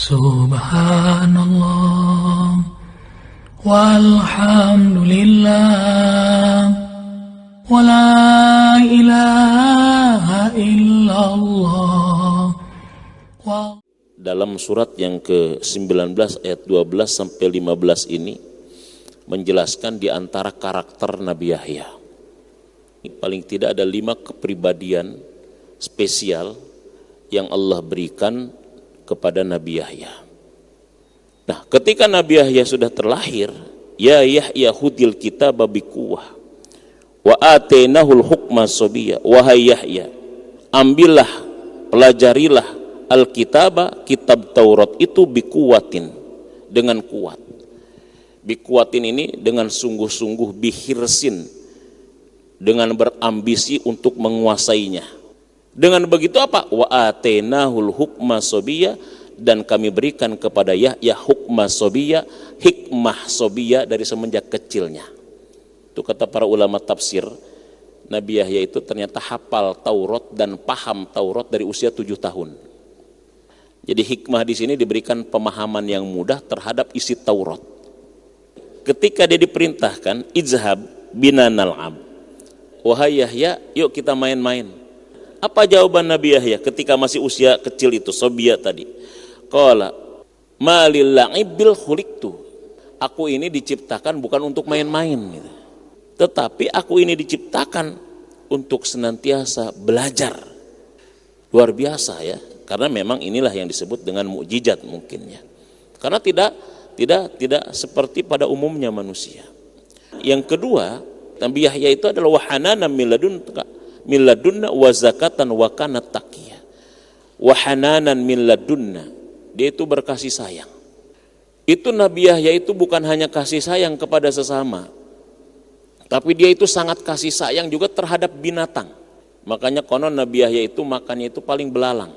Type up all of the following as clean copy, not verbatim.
Subhanallah walhamdulillah wa la ilaha illallah. Dalam surat yang ke-19 ayat 12 sampai 15 ini menjelaskan di antara karakter Nabi Yahya. Paling tidak ada 5 kepribadian spesial yang Allah berikan kepada Nabi Yahya. Nah, ketika Nabi Yahya sudah terlahir, ya Yahya hudil kitaba biquwwah wa atainahul hukma sabiyya, wahai Yahya, ambillah, pelajarilah Alkitaba, kitab Taurat itu bikuwatin, dengan kuat. Bikuwatin ini dengan sungguh-sungguh, bihirsin, dengan berambisi untuk menguasainya. Dengan begitu apa? Wa atainahul hukma sabiyya, dan kami berikan kepada Yahya hukma sabiyya, hikmah sabiyya dari semenjak kecilnya. Itu kata para ulama tafsir, Nabi Yahya itu ternyata hafal Taurat dan paham Taurat dari usia 7 tahun. Jadi hikmah di sini diberikan pemahaman yang mudah terhadap isi Taurat. Ketika dia diperintahkan, izhab bina nal'ab. Wahai Yahya, yuk kita main-main. Apa jawaban Nabi Yahya ketika masih usia kecil itu, Sobia tadi? Qala malil la'ibil khuliqtu. Aku ini diciptakan bukan untuk main-main gitu. Tetapi aku ini diciptakan untuk senantiasa belajar. Luar biasa ya. Karena memang inilah yang disebut dengan mukjizat mungkinnya. Karena tidak seperti pada umumnya manusia. Yang kedua, Nabi Yahya itu adalah wahananan min ladunna wa zakatan wa kana taqiyya. Wahananan min ladunna, dia itu berkasih sayang. Itu Nabi Yahya itu bukan hanya kasih sayang kepada sesama, tapi dia itu sangat kasih sayang juga terhadap binatang. Makanya konon Nabi Yahya itu makannya itu paling belalang.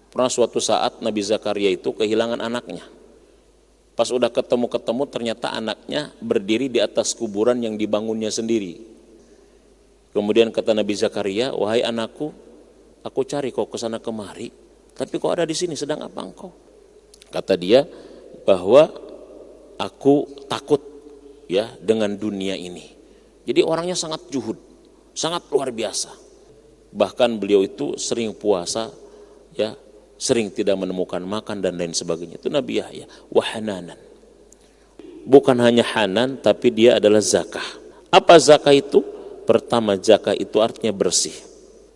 Pernah suatu saat Nabi Zakaria itu kehilangan anaknya. Pas udah ketemu ternyata anaknya berdiri di atas kuburan yang dibangunnya sendiri. Kemudian kata Nabi Zakaria, wahai anakku, aku cari kau kesana kemari, tapi kau ada di sini, sedang apa engkau? Kata dia bahwa aku takut ya dengan dunia ini. Jadi orangnya sangat juhud, sangat luar biasa. Bahkan beliau itu sering puasa, ya, sering tidak menemukan makan dan lain sebagainya. Itu Nabi Yahya, wahananan. Bukan hanya hanan, tapi dia adalah zakah. Apa zakah itu? Pertama, zakah itu artinya bersih,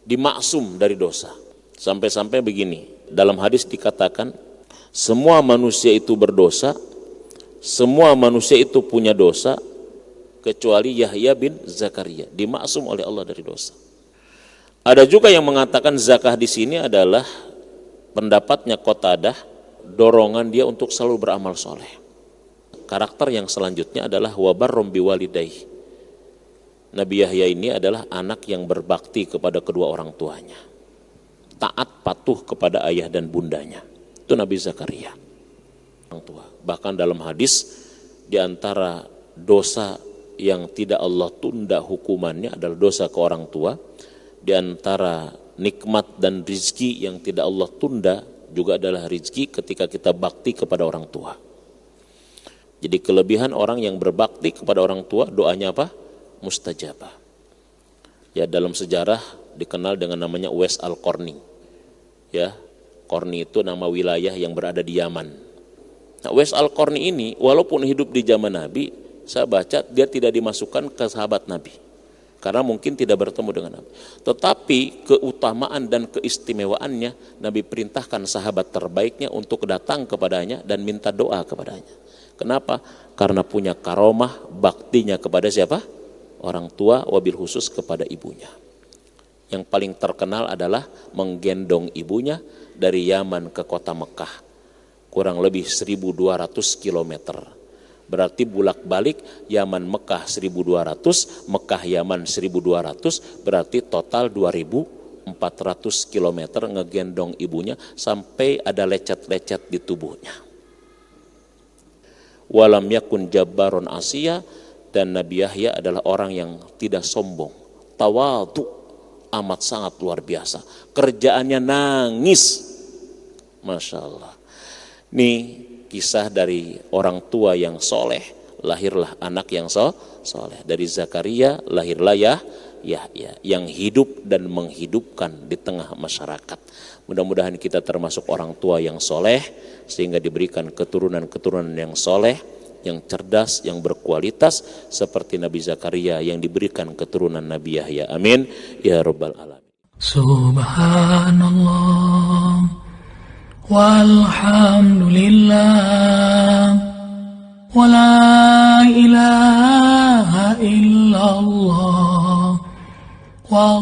dimaksum dari dosa. Sampai-sampai begini, dalam hadis dikatakan, semua manusia itu berdosa, semua manusia itu punya dosa, kecuali Yahya bin Zakaria, dimaksum oleh Allah dari dosa. Ada juga yang mengatakan zakah di sini adalah pendapatnya Qatadah, dorongan dia untuk selalu beramal soleh. Karakter yang selanjutnya adalah wabarrom biwalidayh. Nabi Yahya ini adalah anak yang berbakti kepada kedua orang tuanya, taat patuh kepada ayah dan bundanya. Itu Nabi Zakaria, orang tua. Bahkan dalam hadis, di antara dosa yang tidak Allah tunda hukumannya adalah dosa ke orang tua. Di antara nikmat dan rizki yang tidak Allah tunda juga adalah rizki ketika kita bakti kepada orang tua. Jadi kelebihan orang yang berbakti kepada orang tua, doanya apa? Mustajabah. Ya, dalam sejarah dikenal dengan namanya Uwais Al-Qarni. Ya, Qarni itu nama wilayah yang berada di Yaman. Nah, Uwais Al-Qarni ini walaupun hidup di zaman Nabi, saya baca dia tidak dimasukkan ke sahabat Nabi. Karena mungkin tidak bertemu dengan Nabi. Tetapi keutamaan dan keistimewaannya, Nabi perintahkan sahabat terbaiknya untuk datang kepadanya dan minta doa kepadanya. Kenapa? Karena punya karomah baktinya kepada siapa? Orang tua, wabil khusus kepada ibunya. Yang paling terkenal adalah menggendong ibunya dari Yaman ke kota Mekah. Kurang lebih 1.200 kilometer. Berarti bulak-balik Yaman Mekah 1.200, Mekah Yaman 1.200, berarti total 2.400 kilometer ngegendong ibunya sampai ada lecet-lecet di tubuhnya. Walam yakun jabbaron asya, dan Nabi Yahya adalah orang yang tidak sombong, tawadhu, amat sangat luar biasa. Kerjaannya nangis Masya Allah. Ini kisah dari orang tua yang soleh, lahirlah anak yang soleh. Dari Zakaria lahirlah Yahya yang hidup dan menghidupkan di tengah masyarakat. Mudah-mudahan kita termasuk orang tua yang soleh, sehingga diberikan keturunan-keturunan yang soleh, yang cerdas, yang berkualitas, seperti Nabi Zakaria yang diberikan keturunan Nabi Yahya. Amin ya rabbal alamin. Subhanallah walhamdulillah wa la ilaha illallah wa